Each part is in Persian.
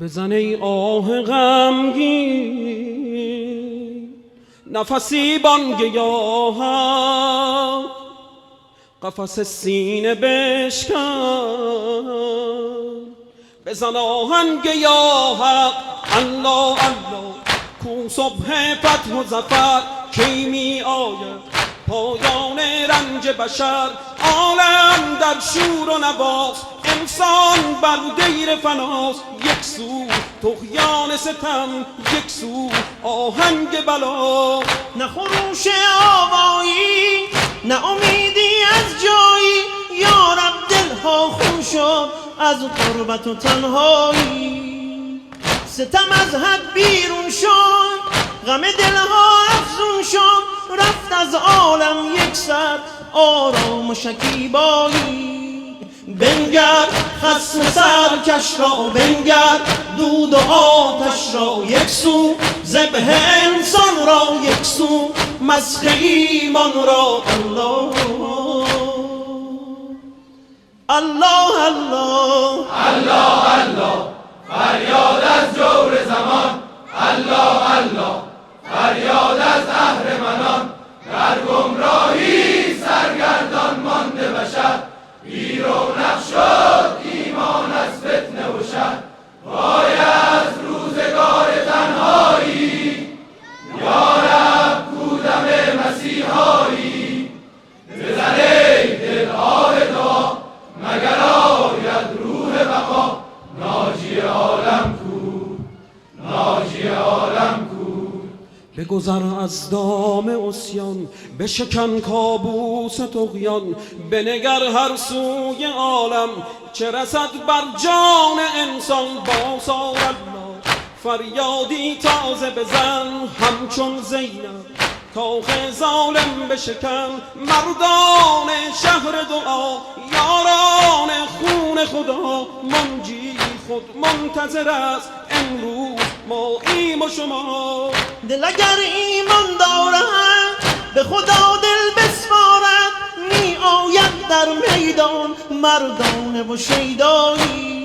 بزن ای آه غمگین نفسی بانگه حق قفس سینه بشکن بزن آهنگ یا حق الله الله کو صبح فتح و ظفر کی می آید پایان رنج بشر عالم در شور و نواست انسان بر دیر فناست یک سو طغیان ستم یک سو آهنگ بلا نه خروش آوایی نه امیدی از جایی یا رب دلها خون شد از غربت و تنهایی ستم از حد بیرون شد غم دلها افزون شد رفت از عالم یک سر آرام و شکیبایی بنگر خصم سرکش را بنگر دود و آتش را یک سو ذبح انسان را یک سو مسخ ایمان را الله الله الله الله الله فریاد از جور زمان الله الله فریاد از اهرمنان در گمراهی سرگردان مانده بشر بی رونق شد ایمان از فتنه و شر وای از روزگار تنهایی یا رب کودم مسیحایی بزن ای دل آه دعا مگر آید روح بقا ناجی عالم کو ناجی عالم کو بگذر از دام عصیان بشکن کابوس طغیان بنگر هر سوی عالم چه رسد بر جان انسان بازار الله فریادی تازه بزن همچون زینب کاخ ظالم بشکن مردان شهر دعا یاران خون خدا منجی خود منتظر است امروز ما ایم و شما دل اگر ایمان دارد به خدا دل بسپارد می آید در میدان مردانه و شیدایی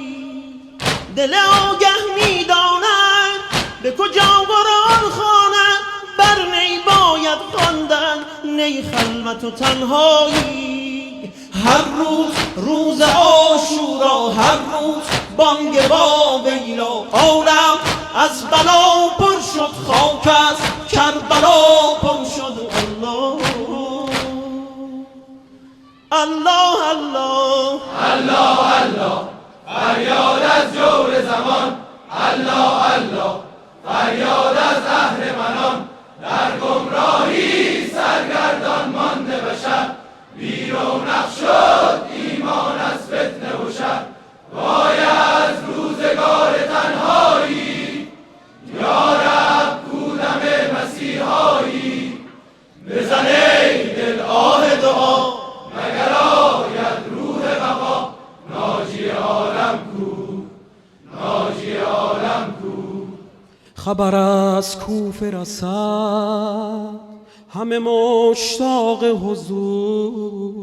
دل آگه می داند به کجا قرآن خواند بر نی باید خواندن نی خلوت و تنهایی هر روز روز عاشورا هر روز بانگ با ویلا عالم از بلا پر شد خاک از کربلا پر شد الله الله الله الله الله فریاد از جور زمان الله الله فریاد از اهرمنان در گمراهی سرگردان مانده بشر بی رونق شد ایمان از فتنه و شر وای از روزگار تنهایی یا رب کودم مسیحایی بزن ای دل آه دعا مگر آید روح بقا ناجی عالم کو ناجی عالم کو خبر از کوفه رسد همه مشتاق حضور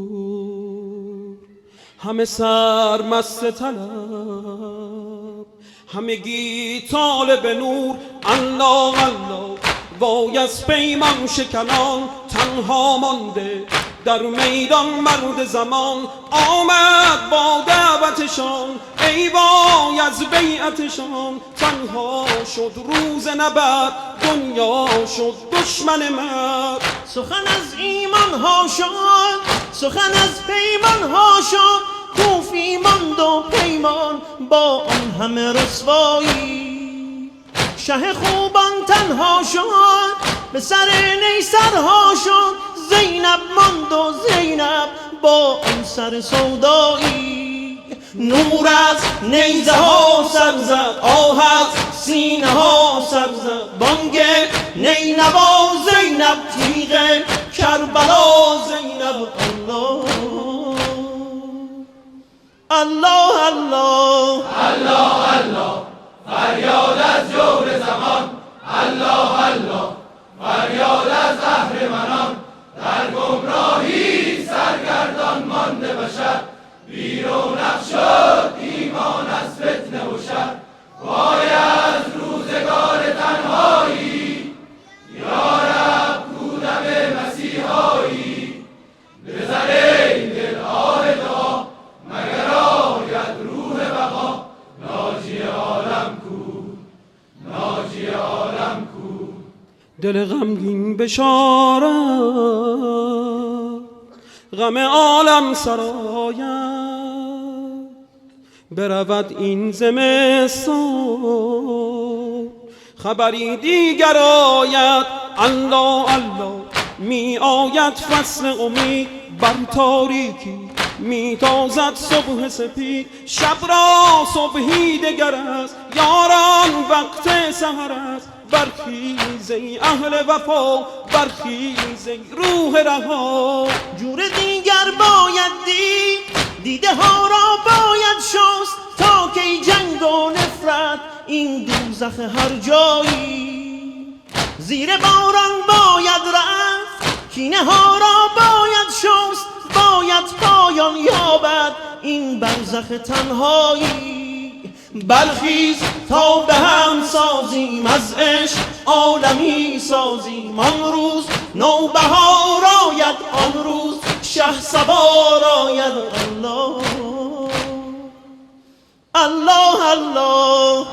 همه سرمست طلب همگی طالب نور الله الله وای از پیمان شکنان تنها مانده در میدان مرد زمان آمد با دعوتشان ای وای از بیعتشان تنها شد روز نبرد دنیا شد دشمن مرد سخن از ایمان ها شد سخن از پیمان ها شد کوفی ماند و پیمان با آن همه رسوایی شه خوبان تنها شد به سر نیسرها شد زینب ماند و زینب با آن سر سودایی نور از نیزه ها سر زد آه از سینه ها سر زد بانگ نینوا زینب تیغ کربلا زینب الله الله الله الله فریاد از جور زمان الله الله فریاد از اهرمنان در گمراهی سرگردان مانده بشر بی رونق شد ایمان از فتنه و شر وای دل غمگین بشارد غم عالم سراید برود این زمستان خبری دیگر آید الله الله می آید فصل امید بر تاریکی می تازد صبح سپید شب را صبحی دگر است یاران وقت سحر است برخیز ای اهل وفا برخیز ای روح رها جور دیگر باید دید دیده ها را باید شست تا که جنگ و نفرت این دوزخ هر جایی زیر باران باید رفت کینه ها را باید شست باید پایان یابد این برزخ تنهایی برخیز تا به هم سازیم از عشق عالمی سازیم آن روز نوبهار آید آن روز شهسوار آید الله الله الله